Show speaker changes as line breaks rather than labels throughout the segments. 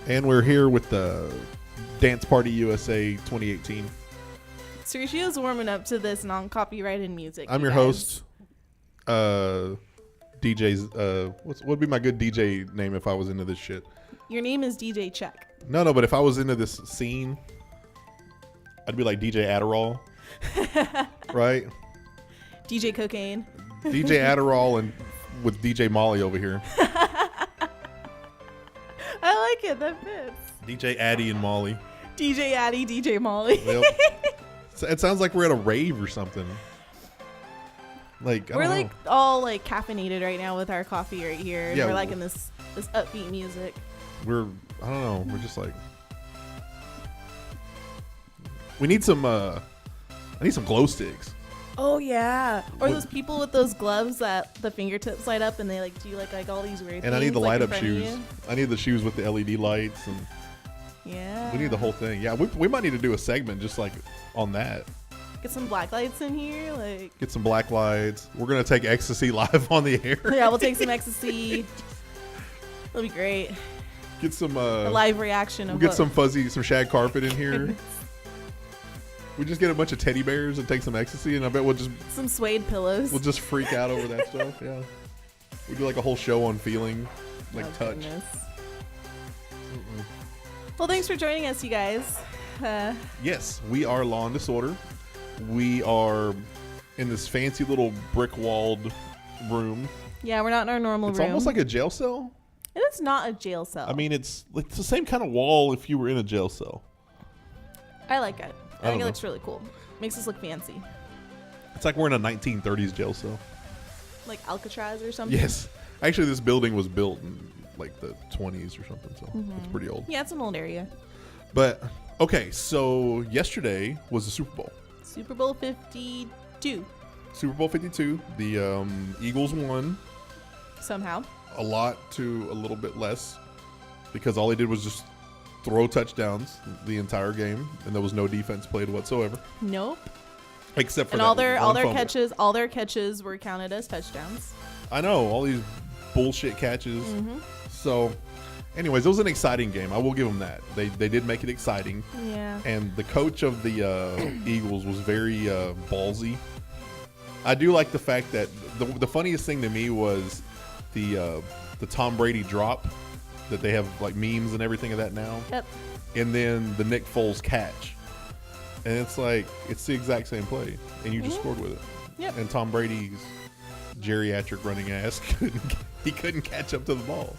And we're here with the Dance Party USA 2018.
Sergio's warming up to this non-copyrighted music.
I'm your host, DJ's. What would be my good DJ name if I was into this shit?
Your name is DJ Check.
No, but if I was into this scene, I'd be like DJ Adderall, right?
DJ Cocaine.
DJ Adderall and with DJ Molly over here.
I like it. That fits.
DJ Addy and Molly.
DJ Addy, DJ Molly.
Yep. It sounds like we're at a rave or something. Like
We're like all like caffeinated right now with our coffee right here. And
Yeah,
we're like in this upbeat music.
I don't know. We're just like, we need some. I need some glow sticks.
Oh yeah. Or those people with those gloves that the fingertips light up and they like do like all these weird things.
And I need the light
in
up
front of
shoes.
you.
I need the shoes with the LED lights, and
Yeah.
we need the whole thing. Yeah, we might need to do a segment just like on that.
Get some black lights in here, like.
Get some black lights. We're gonna take ecstasy live on the air.
Yeah, we'll take some ecstasy. It'll be great.
Get some
A live reaction of
we'll get some shag carpet in here. We just get a bunch of teddy bears and take some ecstasy, and I bet we'll
some suede pillows.
just freak out over that stuff. Yeah, we do like a whole show on feeling, like touch.
Goodness. Well, thanks for joining us, you guys.
Yes, we are Law and Disorder. We are in this fancy little brick-walled room.
Yeah, we're not in our normal
It's
room.
almost like a jail cell.
It is not a jail cell.
I mean, it's the same kind of wall if you were in a jail cell.
I like it. I
don't
think it
know.
looks really cool. Makes us look fancy.
It's like we're in a 1930s jail cell.
Like Alcatraz or something.
Yes. Actually, this building was built in like the 20s or something, so it's pretty old.
Yeah, it's an old area.
But, okay, so yesterday was the Super Bowl.
Super Bowl 52.
Super Bowl 52. The Eagles won
Somehow.
a lot to a little bit less because all they did was just throw touchdowns the entire game, and there was no defense played whatsoever,
Nope.
except for
And
that
all their
one fumble.
catches were counted as touchdowns.
I know, all these bullshit catches. So, anyways, it was an exciting game. I will give them that. They did make it exciting,
Yeah.
and the coach of the Eagles was very ballsy. I do like the fact that the funniest thing to me was the Tom Brady drop that they have like memes and everything of that now.
Yep.
And then the Nick Foles catch. And it's like, it's the exact same play. And you just scored with it.
Yep.
And Tom Brady's geriatric running ass couldn't catch up to the ball.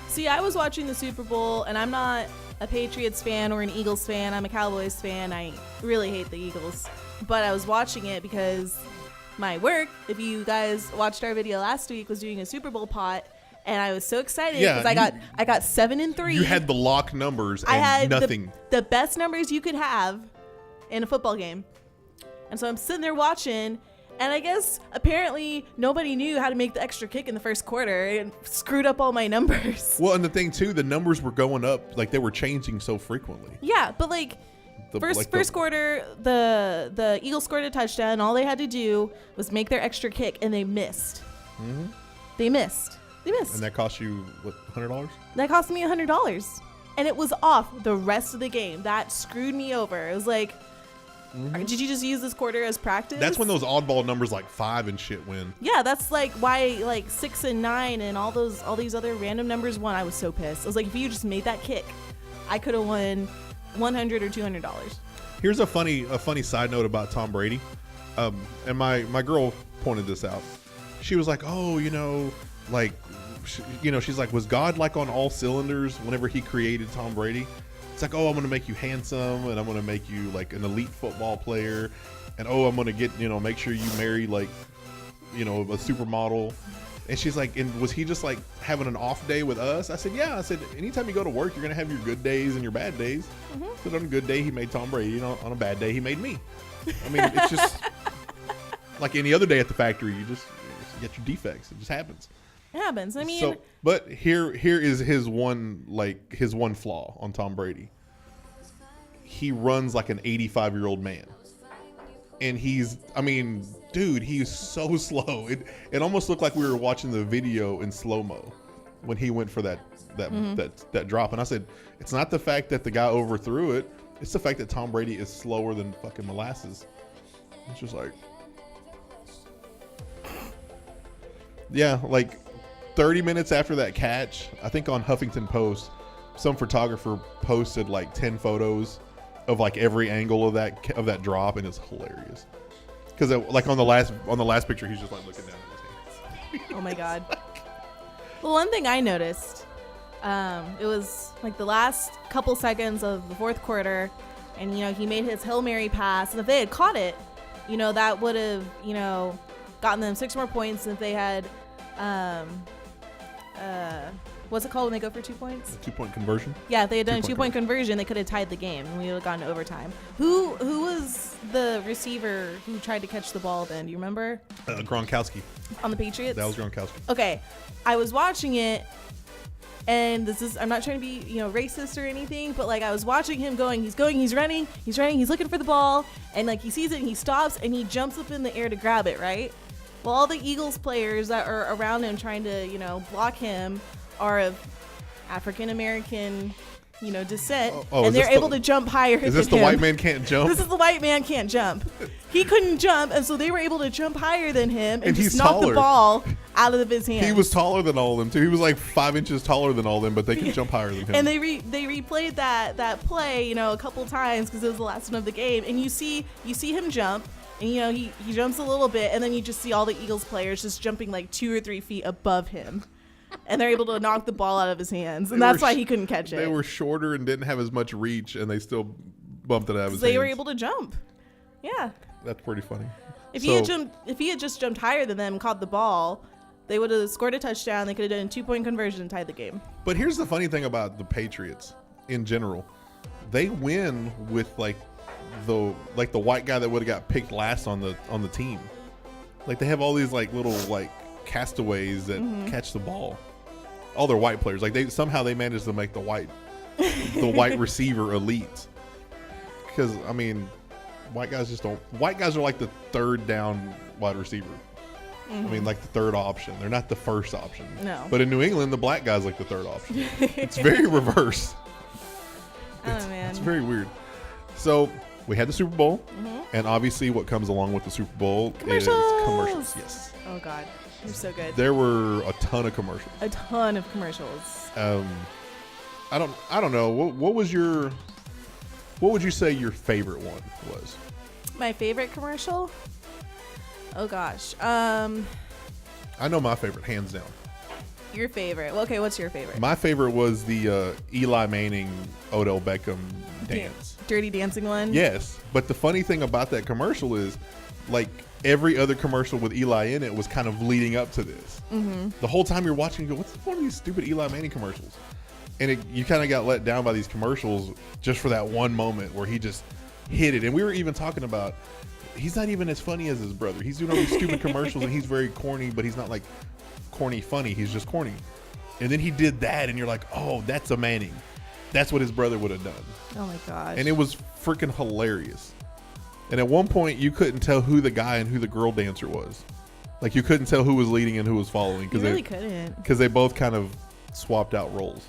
See, I was watching the Super Bowl, and I'm not a Patriots fan or an Eagles fan. I'm a Cowboys fan. I really hate the Eagles. But I was watching it because my work, if you guys watched our video last week, was doing a Super Bowl pot. And I was so excited
Yeah,
because I got 7 and 3.
You had the lock numbers and
I had
nothing.
the best numbers you could have in a football game. And so I'm sitting there watching, and I guess apparently nobody knew how to make the extra kick in the first quarter and screwed up all my numbers.
Well, and the thing too, the numbers were going up, like they were changing so frequently.
Yeah, but like first quarter, the Eagles scored a touchdown. All they had to do was make their extra kick, and they missed.
Mm-hmm.
They missed.
And that cost you what, $100?
That cost me $100, and it was off the rest of the game. That screwed me over. It was like, did you just use this quarter as practice?
That's when those oddball numbers like 5 and shit win.
Yeah, that's like why like 6 and 9 and all these other random numbers won. I was so pissed. I was like, if you just made that kick, I could have won $100 or $200.
Here's a funny side note about Tom Brady, and my girl pointed this out. She was like, oh, like, she's like, was God like on all cylinders whenever he created Tom Brady? It's like, oh, I'm going to make you handsome, and I'm going to make you like an elite football player, and oh, I'm going to get, make sure you marry like, a supermodel. And she's like, and was he just like having an off day with us? I said, yeah. I said, anytime you go to work, you're going to have your good days and your bad days. But on a good day, he made Tom Brady. On a bad day, he made me. I mean, it's just like any other day at the factory. You just get your defects. It just happens.
It happens. I mean,
but here is his one flaw on Tom Brady. He runs like an 85-year-old man, and he's so slow. It almost looked like we were watching the video in slow mo. when he went for that drop, and I said, it's not the fact that the guy overthrew it, it's the fact that Tom Brady is slower than fucking molasses. It's just like, yeah, like 30 minutes after that catch, I think on Huffington Post, some photographer posted like 10 photos of like every angle of that drop, and it's hilarious. Because like on the last picture, he's just like looking down at his hands.
Oh my God. Well, one thing I noticed, it was like the last couple seconds of the fourth quarter, and he made his Hail Mary pass, and if they had caught it, that would have gotten them 6 more points. And if they had what's it called when they go for 2 points?
A 2-point conversion.
Yeah, if they had done a 2-point conversion, they could have tied the game, and we would have gone to overtime. Who was the receiver who tried to catch the ball then? Do you remember?
Gronkowski.
On the Patriots?
That was Gronkowski.
Okay, I was watching it, and I'm not trying to be racist or anything, but like I was watching him he's running, he's looking for the ball, and like he sees it and he stops and he jumps up in the air to grab it, right? Well, all the Eagles players that are around him trying to block him are of African American descent, and they're able to jump higher than him.
Is this the white man can't jump?
This is the white man can't jump. He couldn't jump, and so they were able to jump higher than him and just knock the ball out of his hands.
He was taller than all of them too. He was like 5 inches taller than all of them, but they could jump higher than him.
And they replayed that play a couple times because it was the last one of the game, and you see him jump, and he jumps a little bit, and then you just see all the Eagles players just jumping like 2 or 3 feet above him. And they're able to knock the ball out of his hands, and that's why he couldn't catch it.
They were shorter and didn't have as much reach, and they still bumped it out of his hands.
They were able to jump. Yeah.
That's pretty funny.
If he had just jumped higher than them and caught the ball, they would have scored a touchdown. They could have done a 2-point conversion and tied the game.
But here's the funny thing about the Patriots in general. They win with like the white guy that would have got picked last on the team. Like they have all these like little like castaways that catch the ball. All their white players, like they managed to make the white receiver elite. Because I mean, white guys are like the third down wide receiver. I mean, like the third option. They're not the first option.
No.
But in New England, the black guy's like the third option. It's very reverse.
Oh man,
it's very weird. So we had the Super Bowl, and obviously, what comes along with the Super Bowl is commercials. Yes.
Oh God, you're so good.
There were a ton of commercials.
A ton of commercials.
I don't know. What would you say your favorite one was?
My favorite commercial? Oh gosh.
I know my favorite, hands down.
Your favorite? Well, okay, what's your favorite?
My favorite was the Eli Manning, Odell Beckham dance.
Dirty Dancing one?
Yes. But the funny thing about that commercial is, like, every other commercial with Eli in it was kind of leading up to this. The whole time you're watching, you go, what's the point of these stupid Eli Manning commercials? And you kind of got let down by these commercials just for that one moment where he just hit it. And we were even talking about, he's not even as funny as his brother. He's doing all these stupid commercials and he's very corny, but he's not like corny funny. He's just corny. And then he did that and you're like, oh, that's a Manning. That's what his brother would have done.
Oh my gosh.
And it was freaking hilarious. And at one point you couldn't tell who the guy and who the girl dancer was. Like you couldn't tell who was leading and who was following.
You really couldn't.
Because they both kind of swapped out roles.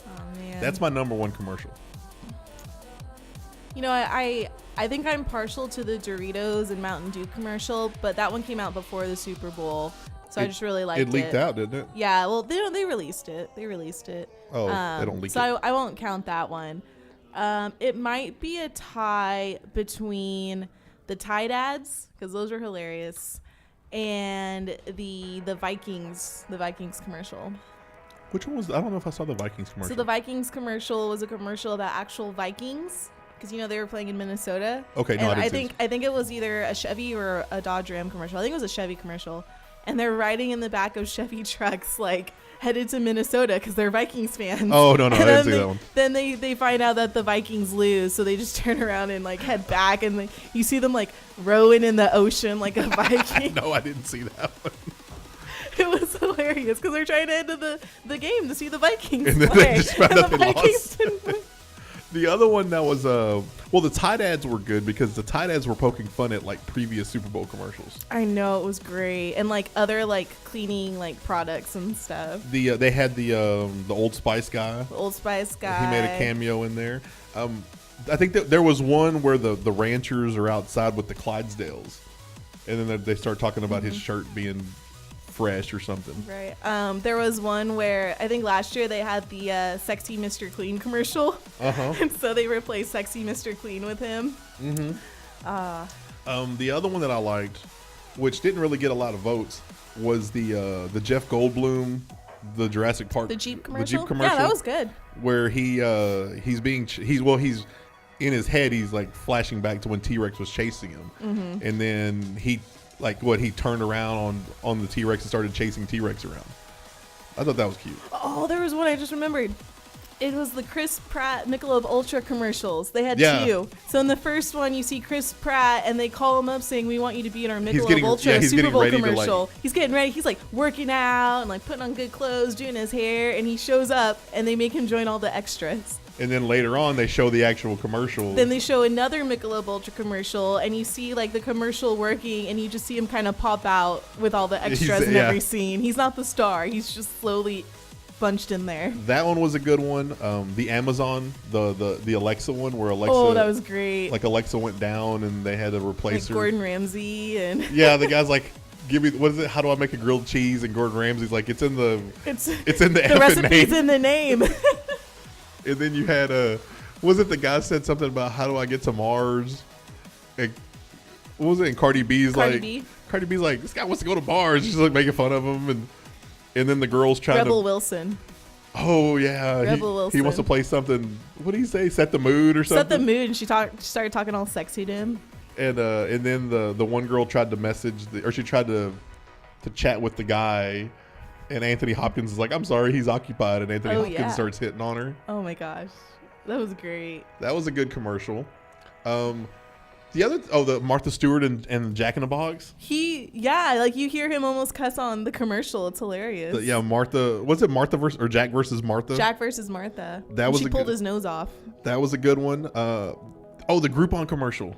Oh man.
That's my number one commercial.
You know, I think I'm partial to the Doritos and Mountain Dew commercial, but that one came out before the Super Bowl, so I just really liked it.
It leaked out, didn't it?
Yeah, well, they released it.
Oh, they don't leak it.
So I won't count that one. It might be a tie between the Tide ads, because those were hilarious, and the Vikings commercial.
Which one was? I don't know if I saw the Vikings commercial.
So the Vikings commercial was a commercial about actual Vikings. Because they were playing in Minnesota.
Okay, no,
and
I
think it was either a Chevy or a Dodge Ram commercial. I think it was a Chevy commercial, and they're riding in the back of Chevy trucks, like headed to Minnesota because they're Vikings fans.
Oh no, I didn't see that one.
Then they find out that the Vikings lose, so they just turn around and like head back, and you see them like rowing in the ocean like a Viking.
No, I didn't see that one.
It was hilarious because they're trying to head to the game to see the Vikings
and then
play,
they just found out they lost. The other one that was well, the Tide ads were good because the Tide ads were poking fun at like previous Super Bowl commercials.
I know, it was great, and like other like cleaning like products and stuff.
They had the Old Spice guy.
The Old Spice guy.
He made a cameo in there. I think that there was one where the ranchers are outside with the Clydesdales, and then they start talking about his shirt being fresh or something.
Right. There was one where I think last year they had the Sexy Mr. Clean commercial. And so they replaced Sexy Mr. Clean with him.
The other one that I liked, which didn't really get a lot of votes, was the Jeff Goldblum, the Jurassic Park,
The Jeep commercial.
The Jeep commercial.
Yeah, that was good.
Where he's in his head, he's like flashing back to when T-Rex was chasing him, and then he turned around on the T-Rex and started chasing T-Rex around. I thought that was cute.
Oh, there was one I just remembered. It was the Chris Pratt Michelob Ultra commercials. They had two. So in the first one, you see Chris Pratt, and they call him up saying, "We want you to be in our Michelob Ultra Super Bowl commercial." He's getting ready. He's like working out and like putting on good clothes, doing his hair, and he shows up, and they make him join all the extras.
And then later on, they show the actual commercial.
Then they show another Michelob Ultra commercial, and you see like the commercial working, and you just see him kind of pop out with all the extras in every scene. He's not the star. He's just slowly bunched in there.
That one was a good one. The Amazon, the Alexa one, where Alexa.
Oh, that was great.
Like Alexa went down, and they had to replace her.
Gordon Ramsay and.
Yeah, the guy's like, "Give me what is it? How do I make a grilled cheese?" And Gordon Ramsay's like, "It's in the
the recipe's name. In the name."
And then you had was it the guy said something about how do I get to Mars? And what was it? And Cardi B's like, this guy wants to go to Mars. She's like making fun of him, and then the girl's trying
Rebel Wilson.
Oh yeah,
Rebel Wilson.
He wants to play something. What did he say? Set the mood or something.
Set the mood, and she started talking all sexy to him.
And then the one girl tried to she tried to chat with the guy. And Anthony Hopkins is like, "I'm sorry, he's occupied." And Anthony Hopkins starts hitting on her.
Oh my gosh, that was great.
That was a good commercial. The Martha Stewart and Jack in the Box.
Like you hear him almost cuss on the commercial. It's hilarious.
Martha. Was it Martha or Jack versus Martha?
Jack versus Martha.
She
pulled his nose off.
That was a good one. The Groupon commercial.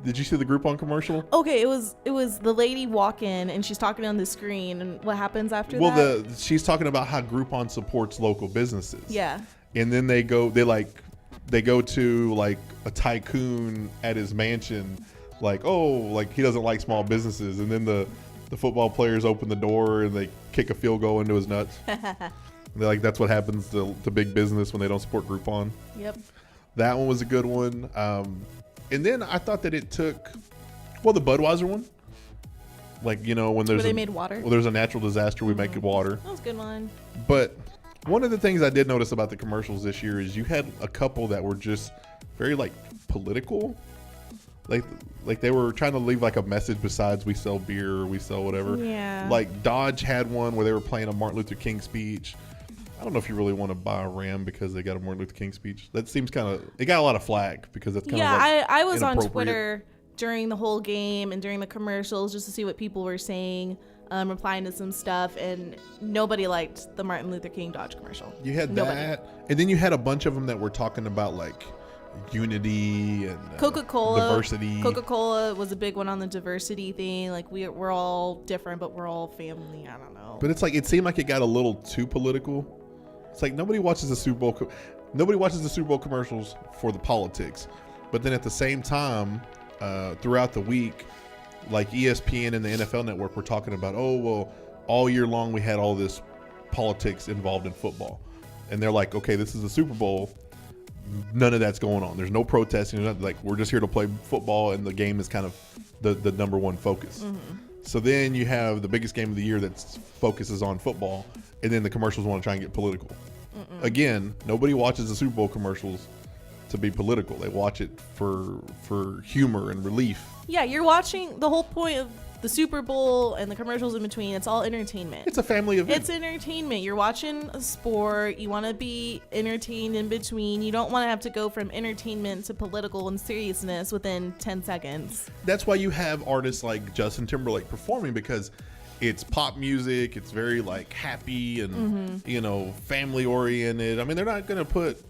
Did you see the Groupon commercial?
Okay, it was the lady walk in and she's talking on the screen, and what happens after that?
Well, she's talking about how Groupon supports local businesses.
Yeah.
And then they go to like a tycoon at his mansion, like he doesn't like small businesses, and then the football players open the door and they kick a field goal into his nuts. They're like, that's what happens to big business when they don't support Groupon.
Yep.
That one was a good one. And then I thought that it took, the Budweiser one. Like, when there's
made water.
Well, there's a natural disaster, we make it water.
That was a good one.
But one of the things I did notice about the commercials this year is you had a couple that were just very like political. Like they were trying to leave like a message besides we sell beer or we sell whatever.
Yeah.
Like Dodge had one where they were playing a Martin Luther King speech. I don't know if you really want to buy a Ram because they got a Martin Luther King speech. That seems it got a lot of flag because that's kind of
I was on Twitter during the whole game and during the commercials just to see what people were saying, replying to some stuff, and nobody liked the Martin Luther King Dodge commercial.
You had that, and then you had a bunch of them that were talking about like unity and
Coca-Cola
diversity.
Coca-Cola was a big one on the diversity thing. Like we're all different, but we're all family. I don't know.
But it's like it seemed like it got a little too political. It's like nobody watches the Super Bowl. Nobody watches the Super Bowl commercials for the politics, but then at the same time, throughout the week, like ESPN and the NFL Network were talking about, all year long we had all this politics involved in football, and they're like, okay, this is the Super Bowl. None of that's going on. There's no protesting. Like we're just here to play football, and the game is kind of the number one focus. Mm-hmm. So then you have the biggest game of the year that focuses on football, and then the commercials want to try and get political. Mm-mm. Again, nobody watches the Super Bowl commercials to be political. They watch it for humor and relief.
Yeah, you're watching the whole point of the Super Bowl and the commercials in between. It's all entertainment.
It's a family event.
It's entertainment. You're watching a sport. You want to be entertained in between. You don't want to have to go from entertainment to political and seriousness within 10 seconds.
That's why you have artists like Justin Timberlake performing, because it's pop music. It's very like happy and family oriented. I mean, they're not going to put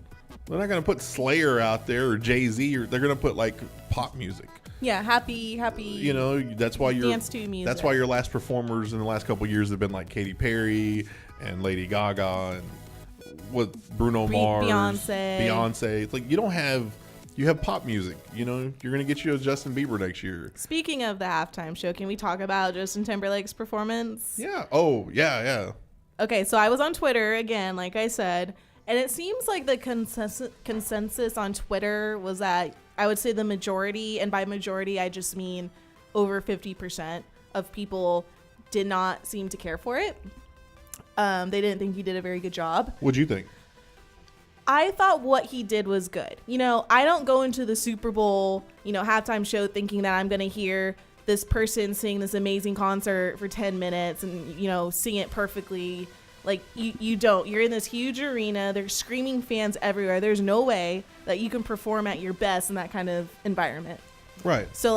They're not gonna put Slayer out there or Jay-Z, or they're gonna put like pop music.
Yeah, happy.
You know, that's why
dance to music.
That's why your last performers in the last couple of years have been like Katy Perry and Lady Gaga and Bruno Mars, Beyonce. It's like you have pop music. You know, you're gonna get you a Justin Bieber next year.
Speaking of the halftime show, can we talk about Justin Timberlake's performance?
Yeah. Oh, yeah.
Okay, so I was on Twitter again, like I said, and it seems like the consensus on Twitter was that I would say the majority, and by majority I just mean over 50% of people did not seem to care for it. They didn't think he did a very good job.
What'd you think?
I thought what he did was good. You know, I don't go into the Super Bowl, halftime show thinking that I'm going to hear this person sing this amazing concert for 10 minutes and, sing it perfectly. Like, you don't. You're in this huge arena. There's screaming fans everywhere. There's no way that you can perform at your best in that kind of environment.
Right.
So,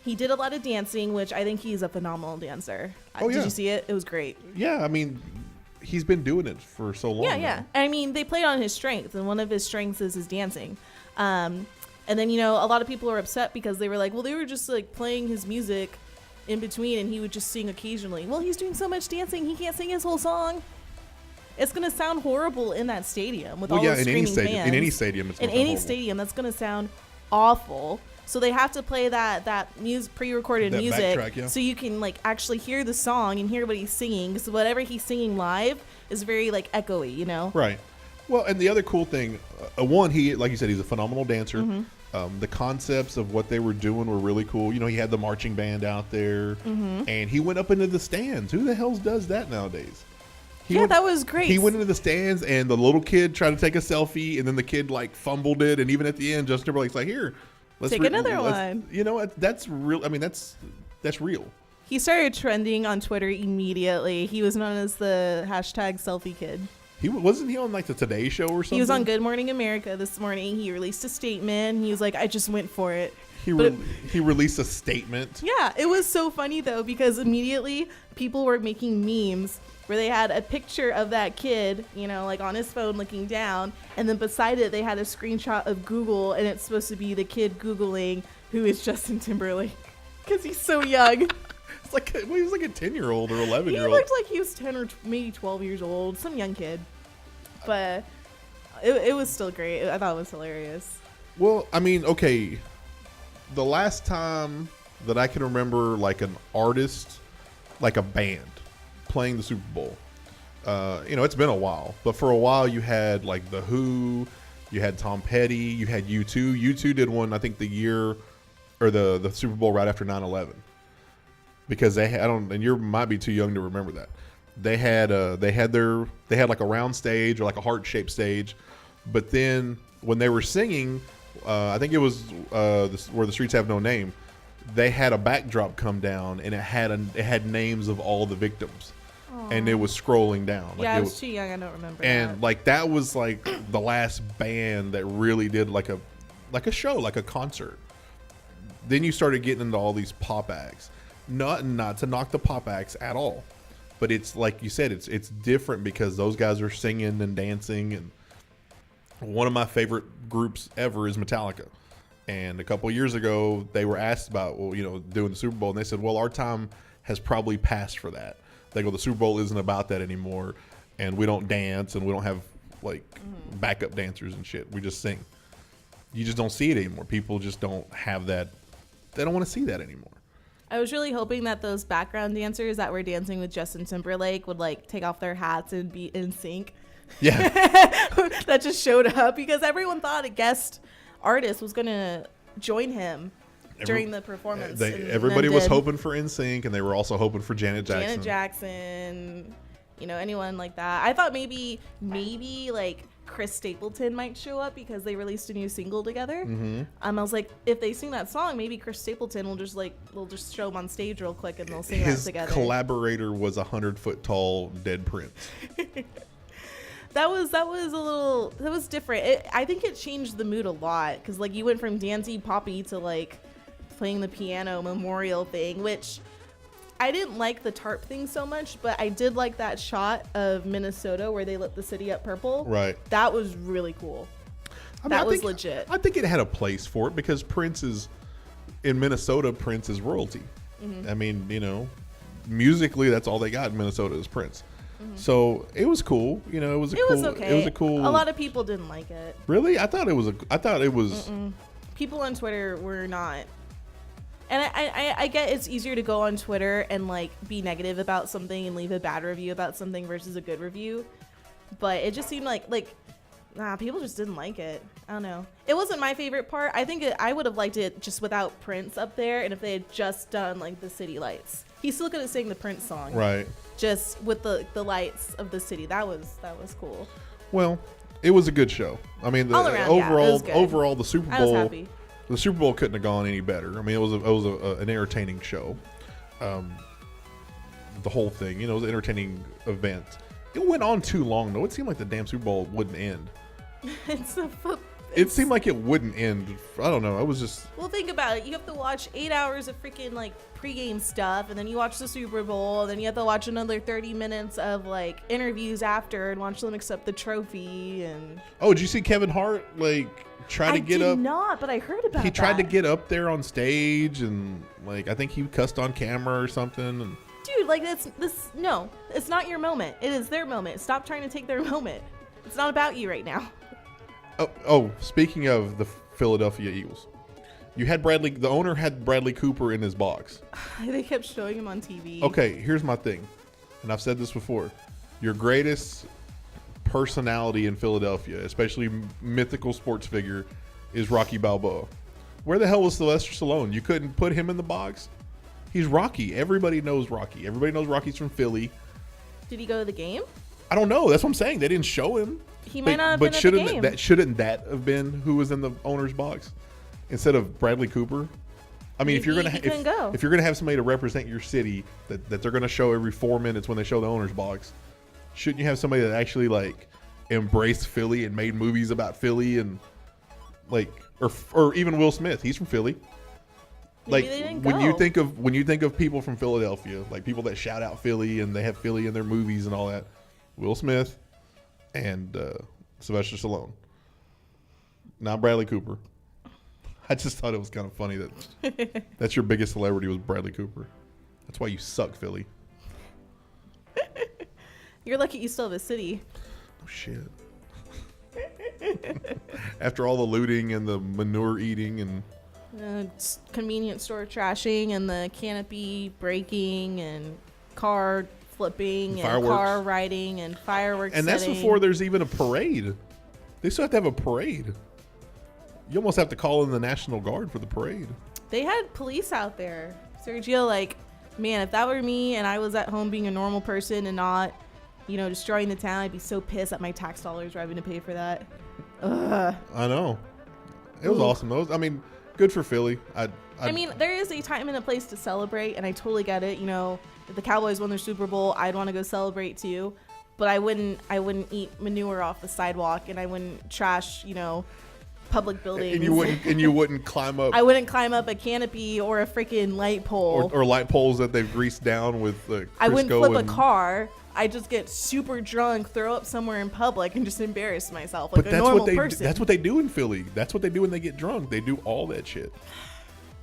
he did a lot of dancing, which I think he's a phenomenal dancer.
Oh, yeah.
Did you see it? It was great.
Yeah, I mean, he's been doing it for so long.
Yeah. I mean, they played on his strengths, and one of his strengths is his dancing. And then, a lot of people were upset because they were like, well, they were just, playing his music in between, and he would just sing occasionally. Well, he's doing so much dancing, he can't sing his whole song. It's going to sound horrible in that stadium with all those screaming fans.
In any stadium, it's
in any stadium, that's going to sound awful. So they have to play that pre-recorded music
backtrack, yeah.
So you can actually hear the song and hear what he's singing. Because whatever he's singing live is very echoey,
Right. Well, and the other cool thing, he, like you said, he's a phenomenal dancer.
Mm-hmm.
The concepts of what they were doing were really cool. He had the marching band out there,
mm-hmm.
and he went up into the stands. Who the hell does that nowadays?
That was great.
He went into the stands, and the little kid tried to take a selfie, and then the kid fumbled it, and even at the end, Justin Timberlake's like, "Here, let's
take another one."
That's real. I mean, that's real.
He started trending on Twitter immediately. He was known as the #selfie kid.
Wasn't he on the Today Show or something?
He was on Good Morning America this morning. He released a statement. He was like, I just went for it.
He released a statement.
Yeah, it was so funny though, because immediately people were making memes where they had a picture of that kid, on his phone looking down, and then beside it they had a screenshot of Google, and it's supposed to be the kid Googling who is Justin Timberlake because he's so young.
It's he was like a 10-year-old or 11-year-old.
He looked like he was 10 or maybe 12 years old, some young kid. But it was still great. I thought it was hilarious.
Well, I mean, okay, the last time that I can remember an artist, a band, playing the Super Bowl, it's been a while. But for a while you had The Who, you had Tom Petty, you had U2. U2 did one, I think, the year or the Super Bowl right after 9/11. Because and you might be too young to remember that. They had a round stage or a heart-shaped stage, but then when they were singing, I think it was where the streets have no name. They had a backdrop come down, and it had names of all the victims. Aww. And it was scrolling down.
I was too young. I don't remember.
And that was the last band that really did a show, a concert. Then you started getting into all these pop acts. Not to knock the pop acts at all, but it's like you said, it's different because those guys are singing and dancing. And one of my favorite groups ever is Metallica. And a couple of years ago, they were asked about doing the Super Bowl, and they said, "Well, our time has probably passed for that." They go, "The Super Bowl isn't about that anymore, and we don't dance, and we don't have backup dancers and shit. We just sing." You just don't see it anymore. People just don't have that. They don't want to see that anymore.
I was really hoping that those background dancers that were dancing with Justin Timberlake would take off their hats and be in sync.
Yeah.
That just showed up because everyone thought a guest artist was going to join him during the performance.
Everybody was hoping for NSYNC, and they were also hoping for Janet
Jackson. Anyone like that. I thought maybe Chris Stapleton might show up because they released a new single together.
Mm-hmm.
I was like, if they sing that song, maybe Chris Stapleton will just show him on stage real quick and they'll sing that together.
His collaborator was 100-foot tall dead Prince.
That was different. I think it changed the mood a lot because you went from dancey poppy to playing the piano memorial thing, which I didn't like the tarp thing so much, but I did like that shot of Minnesota where they lit the city up purple.
Right.
That was really cool.
I mean,
that
I
was
think-
legit.
I think it had a place for it because in Minnesota, Prince is royalty.
Mm-hmm.
I mean, musically, that's all they got in Minnesota is Prince. So it was cool. It was
It was okay.
It was a cool.
A lot of people didn't like it.
Really? I thought it was.
People on Twitter were not. And I get it's easier to go on Twitter and like be negative about something and leave a bad review about something versus a good review. But it just seemed like people just didn't like it. I don't know. It wasn't my favorite part. I think I would have liked it just without Prince up there and if they had just done like the city lights. He still could have sang the Prince song.
Right.
Just with the lights of the city. That was cool.
Well, it was a good show. I mean,
All around, yeah, it was good.
overall, the Super
I was
Bowl.
happy.
The Super Bowl couldn't have gone any better. I mean, it was an entertaining show. The whole thing, it was an entertaining event. It went on too long though. It seemed like the damn Super Bowl wouldn't end. It seemed like it wouldn't end. I don't know. I was just.
Well, think about it. You have to watch 8 hours of freaking like pregame stuff, and then you watch the Super Bowl, and then you have to watch another 30 minutes of like interviews after, and watch them accept the trophy. And
Oh, did you see Kevin Hart try to get up?
I did not, but I heard about.
He tried to
that.
get up there on stage, and I think he cussed on camera or something. And
Dude, like no, it's not your moment. It is their moment. Stop trying to take their moment. It's not about you right now.
Oh, speaking of the Philadelphia Eagles, the owner had Bradley Cooper in his box.
They kept showing him on TV.
Okay, here's my thing, and I've said this before. Your greatest personality in Philadelphia, especially mythical sports figure, is Rocky Balboa. Where the hell was Sylvester Stallone? You couldn't put him in the box? He's Rocky. Everybody knows Rocky. Everybody knows Rocky's from Philly.
Did he go to the game?
I don't know. That's what I'm saying. They didn't show him.
He might not have been at the game.
Shouldn't that have been who was in the owner's box instead of Bradley Cooper? I mean, if you're gonna have somebody to represent your city that they're gonna show every 4 minutes when they show the owner's box, shouldn't you have somebody that actually embraced Philly and made movies about Philly and or even Will Smith? He's from Philly.
Maybe they didn't
when
go.
you think of people from Philadelphia, like people that shout out Philly and they have Philly in their movies and all that, Will Smith and Sylvester Stallone. Not Bradley Cooper. I just thought it was kind of funny that that's your biggest celebrity was Bradley Cooper. That's why you suck, Philly.
You're lucky you still have a city.
Oh shit. After all the looting and the manure eating and
Convenience store trashing and the canopy breaking and car flipping and
Fireworks.
car riding and fireworks
and that's
setting.
before there's even a parade. They still have to have a parade. You almost have to call in the National Guard for the parade.
They had police out there. Sergio, man, if that were me and I was at home being a normal person and not, destroying the town, I'd be so pissed that my tax dollars were having to pay for that. Ugh.
I know. It was awesome. Good for Philly.
I mean, there is a time and a place to celebrate, and I totally get it. If the Cowboys won their Super Bowl, I'd want to go celebrate too. But I wouldn't eat manure off the sidewalk, and I wouldn't trash, public buildings.
And you wouldn't climb up.
I wouldn't climb up a canopy or a freaking light pole.
Or light poles that they've greased down with Crisco.
I wouldn't flip a car. I just get super drunk, throw up somewhere in public, and just embarrass myself like a normal person.
That's what they do in Philly. That's what they do when they get drunk. They do all that shit.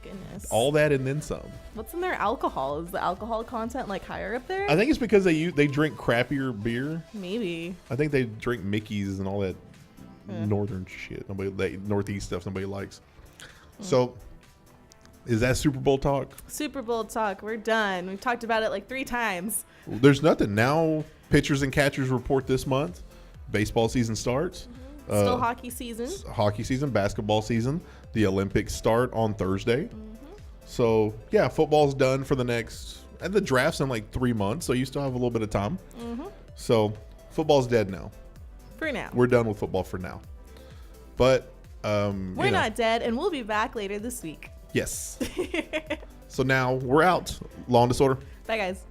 Goodness.
All that and then some.
What's in their alcohol? Is the alcohol content higher up there?
I think it's because they drink crappier beer.
Maybe.
I think they drink Mickey's and all that northern shit. Northeast stuff nobody likes. So, is that Super Bowl talk?
Super Bowl talk. We're done. We've talked about it 3 times.
There's nothing now. Pitchers and catchers report this month. Baseball season starts.
Still hockey season.
Hockey season, basketball season. The Olympics start on Thursday. So, yeah, football's done for the next... And the draft's in 3 months, so you still have a little bit of time. So, football's dead now.
For now.
We're done with football for now. But,
we're not dead, and we'll be back later this week.
Yes. So now, we're out. Law and Disorder.
Bye, guys.